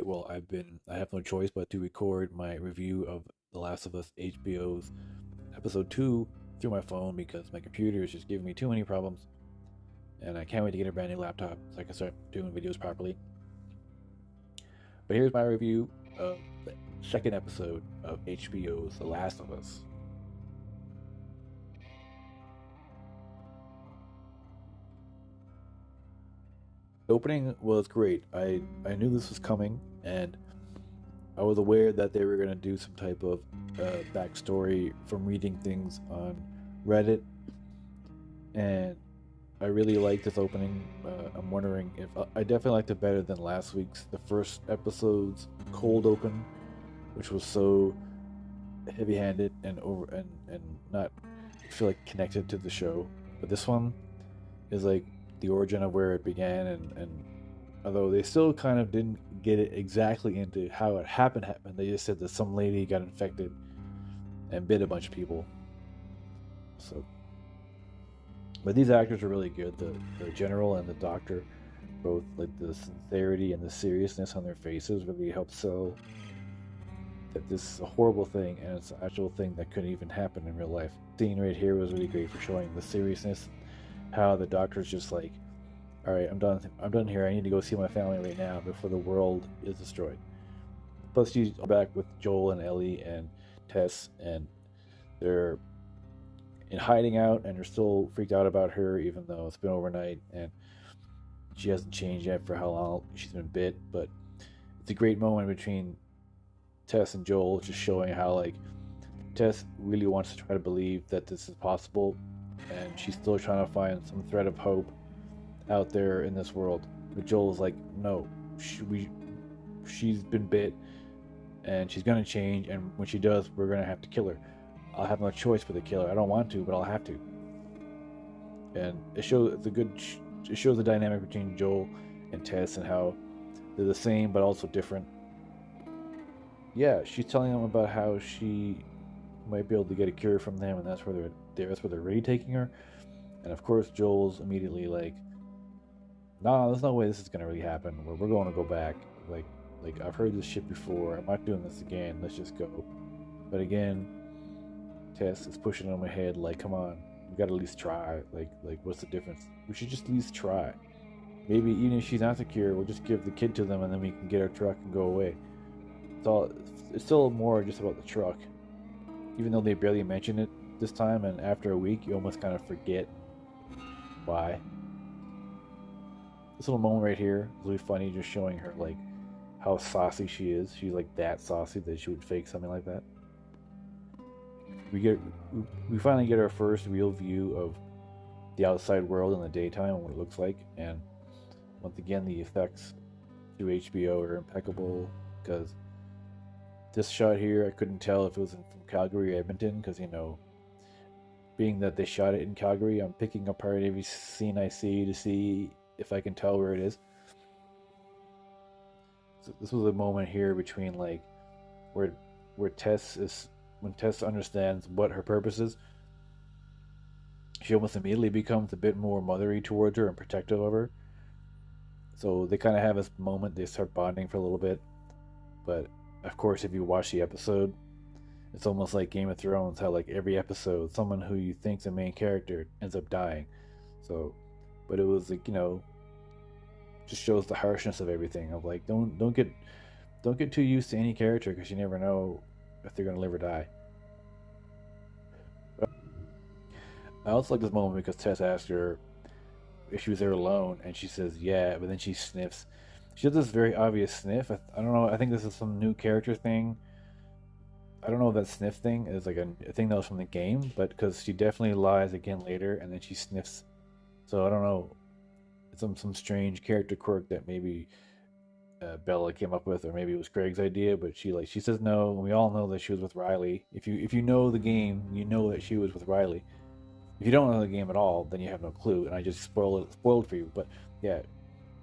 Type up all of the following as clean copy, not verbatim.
Well, I have no choice but to record my review of The Last of Us HBO's episode 2 through my phone because my computer is just giving me too many problems. And I can't wait to get a brand new laptop so I can start doing videos properly. But here's my review of the second episode of HBO's The Last of Us. The opening was great. I knew this was coming, and I was aware that they were going to do some type of backstory from reading things on Reddit, and I really liked this opening. I'm wondering if I definitely liked it better than last week's, the first episode's cold open, which was so heavy-handed and not feel like connected to the show. But this one is like the origin of where it began, and although they still kind of didn't get it exactly into how it happened, they just said that some lady got infected and bit a bunch of people. So, but these actors are really good. The general and the doctor, both like the sincerity and the seriousness on their faces really help sell that this is a horrible thing and it's an actual thing that couldn't even happen in real life. The scene right here was really great for showing the seriousness, how the doctor's just like, all right, I'm done here. I need to go see my family right now before the world is destroyed. Plus, she's back with Joel and Ellie and Tess, and they're in hiding out, and they're still freaked out about her, even though it's been overnight and she hasn't changed yet for how long she's been bit. But it's a great moment between Tess and Joel, just showing how like Tess really wants to try to believe that this is possible, and she's still trying to find some thread of hope out there in this world. But Joel's like, no, she's been bit, and she's gonna change, and when she does, we're gonna have to kill her. I'll have no choice but to kill her. I don't want to, but I'll have to. And it shows it shows the dynamic between Joel and Tess and how they're the same but also different. Yeah, she's telling them about how she might be able to get a cure from them, and that's where they're really taking her. And of course, Joel's immediately like, "No, there's no way this is gonna really happen. We're going to go back. Like I've heard this shit before. I'm not doing this again. Let's just go." But again, Tess is pushing on my head like, "Come on, we gotta at least try. Like what's the difference? We should just at least try. Maybe even if she's not the cure, we'll just give the kid to them, and then we can get our truck and go away." It's still more just about the truck, even though they barely mention it this time. And after a week, you almost kind of forget why. This little moment right here is really funny, just showing her like how saucy she is. She's like that saucy that she would fake something like that. We finally get our first real view of the outside world in the daytime and what it looks like. And once again, the effects through HBO are impeccable, because this shot here, I couldn't tell if it was from Calgary or Edmonton, because, being that they shot it in Calgary, I'm picking apart every scene I see to see if I can tell where it is. So this was a moment here between like where Tess is, when Tess understands what her purpose is, she almost immediately becomes a bit more mothery towards her and protective of her. So they kind of have this moment, they start bonding for a little bit. But of course, if you watch the episode, it's almost like Game of Thrones, how like every episode, someone who you think's the main character ends up dying. So, but it was like, just shows the harshness of everything. Of like, don't get too used to any character, because you never know if they're gonna live or die. I also like this moment because Tess asked her if she was there alone, and she says yeah, but then she sniffs. She does this very obvious sniff. I don't know. I think this is some new character thing. I don't know if that sniff thing is like a thing that was from the game, but because she definitely lies again later, and then she sniffs. So I don't know. It's some strange character quirk that maybe Bella came up with, or maybe it was Craig's idea. But she says no. And we all know that she was with Riley. If you know the game, you know that she was with Riley. If you don't know the game at all, then you have no clue. And I just spoiled for you. But yeah,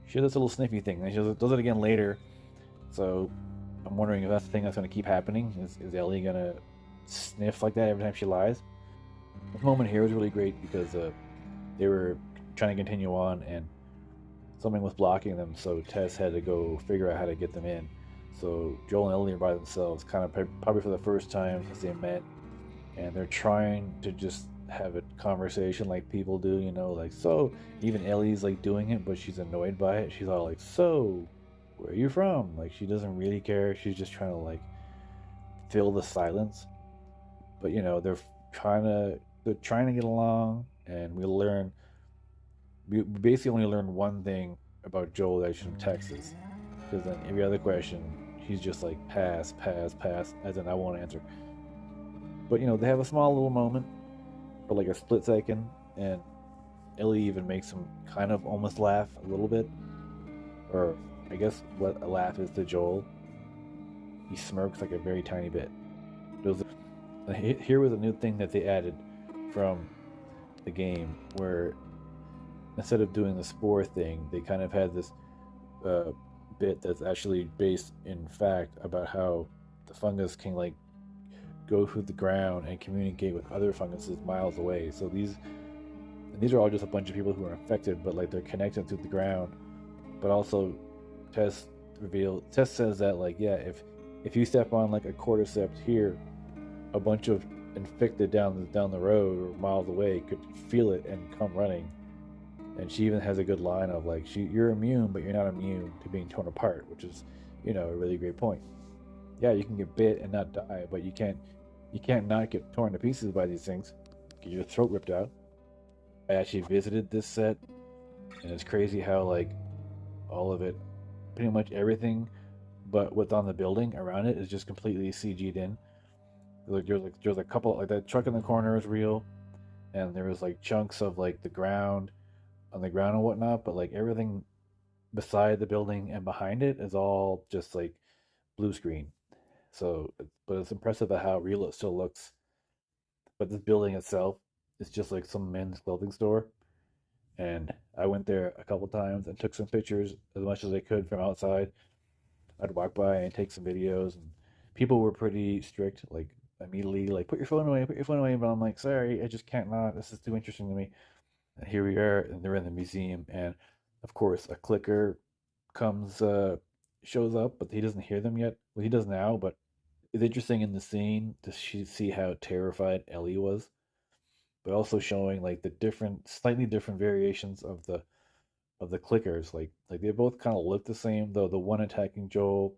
she does this little sniffy thing, and she does it again later. So I'm wondering if that's the thing that's going to keep happening. Is Ellie going to sniff like that every time she lies? This moment here was really great because they were trying to continue on, and something was blocking them, so Tess had to go figure out how to get them in. So Joel and Ellie are by themselves, kind of probably for the first time since they met, and they're trying to just have a conversation like people do, like so. Even Ellie's like doing it, but she's annoyed by it. She's all like, "So, where are you from?" Like she doesn't really care. She's just trying to like fill the silence. But they're trying to get along, and we basically only learn one thing about Joel that she's from Texas, because then every other question he's just like pass, pass, pass, as in I won't answer. But they have a small little moment for like a split second, and Ellie even makes him kind of almost laugh a little bit, or I guess what a laugh is to Joel. He smirks like a very tiny bit. Here was a new thing that they added from the game, where instead of doing the spore thing, they kind of had this uh, bit that's actually based in fact about how the fungus can like go through the ground and communicate with other funguses miles away. So these are all just a bunch of people who are infected, but like they're connected through the ground. But also, Tess Tess says that like yeah, if you step on like a cordyceps here, a bunch of infected down the road or miles away could feel it and come running. And she even has a good line of like, you're immune, but you're not immune to being torn apart, which is, a really great point. Yeah, you can get bit and not die, but you can't not get torn to pieces by these things. Get your throat ripped out. I actually visited this set, and it's crazy how like all of it, pretty much everything, but what's on the building around it is just completely CG'd in. There's a couple like that truck in the corner is real, and there was like chunks of like the ground on the ground and whatnot, but like everything beside the building and behind it is all just like blue screen. So, but it's impressive at how real it still looks. But this building itself is just like some men's clothing store, and I went there a couple times and took some pictures as much as I could from outside. I'd walk by and take some videos, and people were pretty strict, like immediately, like put your phone away. But I'm like, sorry, I just can't not. This is too interesting to me. And here we are, and they're in the museum, and of course, a clicker comes, shows up, but he doesn't hear them yet. Well, he does now, but it's interesting in the scene to see how terrified Ellie was, but also showing like the slightly different variations of the clickers. Like they both kind of look the same, though the one attacking Joel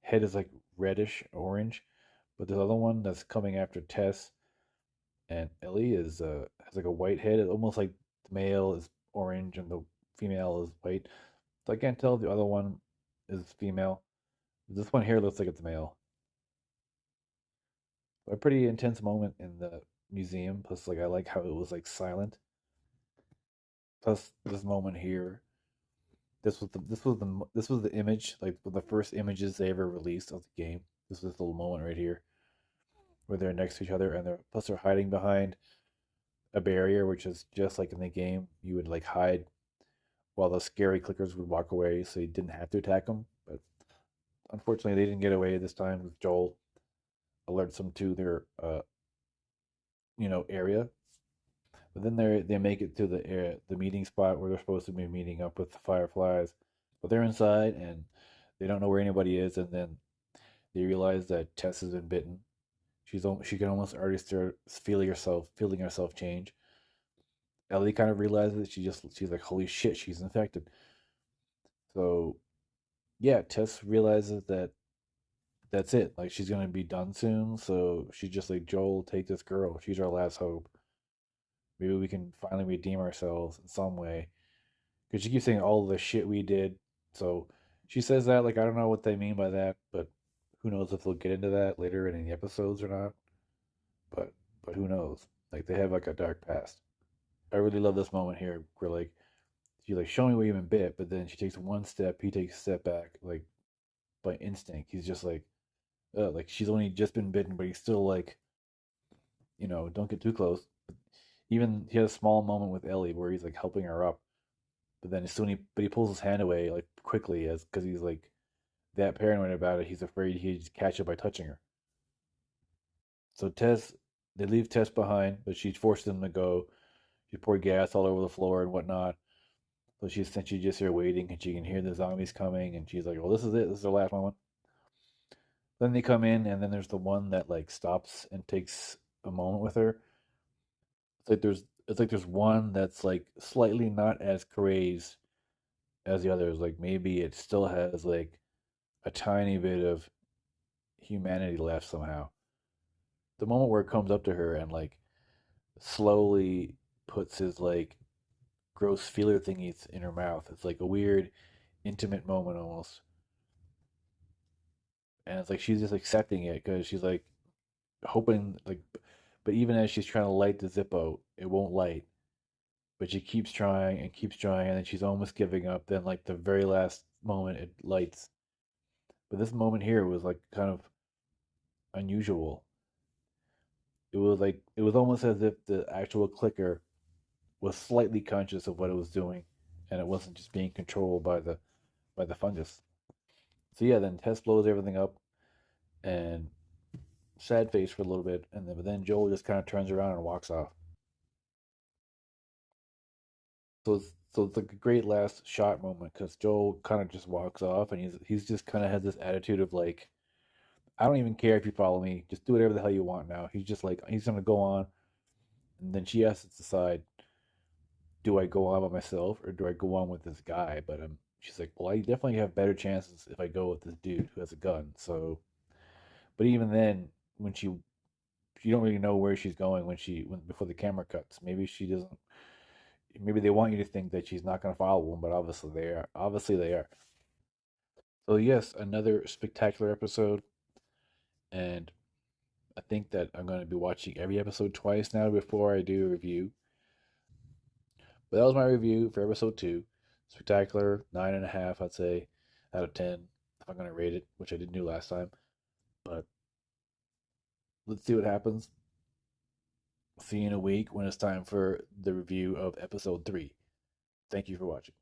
head is like reddish orange, but the other one that's coming after Tess and Ellie is has like a white head. It's almost like the male is orange and the female is white. So I can't tell if the other one is female. This one here looks like it's male. A pretty intense moment in the museum. Plus, like I like how it was like silent. Plus, this moment here. This was the image like the first images they ever released of the game. This was this little moment right here where they're next to each other, and they're hiding behind a barrier, which is just like in the game. You would like hide while the scary clickers would walk away, so you didn't have to attack them. But unfortunately, they didn't get away this time. With Joel alerts them to their area. But then they make it to the meeting spot where they're supposed to be meeting up with the Fireflies. But they're inside and they don't know where anybody is. And then they realize that Tess has been bitten. She can almost already start feeling herself change. Ellie kind of realizes she's like, holy shit, she's infected. So yeah, Tess realizes that that's it. Like she's gonna be done soon. So she's just like, Joel, take this girl. She's our last hope. Maybe we can finally redeem ourselves in some way. Because she keeps saying all the shit we did. So she says that, like, I don't know what they mean by that, but who knows if they'll get into that later in the episodes or not. But who knows? Like they have like a dark past. I really love this moment here where like she's like, show me where you've been bit, but then she takes one step, he takes a step back, like by instinct. He's just like she's only just been bitten, but he's still like, don't get too close. Even he has a small moment with Ellie where he's like helping her up, but then as soon he pulls his hand away like quickly as because he's like that paranoid about it. He's afraid he'd catch it by touching her. So they leave Tess behind, but she forces them to go. She poured gas all over the floor and whatnot. So she's essentially just here waiting, and she can hear the zombies coming, and she's like, "Well, this is it. This is her last moment." Then they come in, and then there's the one that like stops and takes a moment with her. It's like there's one that's like slightly not as crazed as the others. Like maybe it still has like a tiny bit of humanity left somehow. The moment where it comes up to her and like slowly puts his like gross feeler thingies in her mouth. It's like a weird, intimate moment almost. And it's like she's just accepting it because she's like hoping like, but even as she's trying to light the Zippo, it won't light. But she keeps trying, and then she's almost giving up. Then like the very last moment, it lights. But this moment here was like kind of unusual. It was almost as if the actual clicker was slightly conscious of what it was doing, and it wasn't just being controlled by the fungus. So yeah, then Tess blows everything up, and sad face for a little bit, and then but then Joel just kind of turns around and walks off. So it's like a great last shot moment because Joel kind of just walks off, and he's just kind of has this attitude of like, I don't even care if you follow me, just do whatever the hell you want now. He's just like he's gonna go on, and then she has to decide, do I go on by myself or do I go on with this guy? But she's like, well, I definitely have better chances if I go with this dude who has a gun. So, but even then, when you don't really know where she's going when before the camera cuts. Maybe she doesn't. Maybe they want you to think that she's not going to follow him, but obviously they are. Obviously they are. So yes, another spectacular episode, and I think that I'm going to be watching every episode twice now before I do a review. But that was my review for episode two. Spectacular, 9.5, I'd say, out of 10, if I'm going to rate it, which I didn't do last time. But let's see what happens. See you in a week when it's time for the review of episode three. Thank you for watching.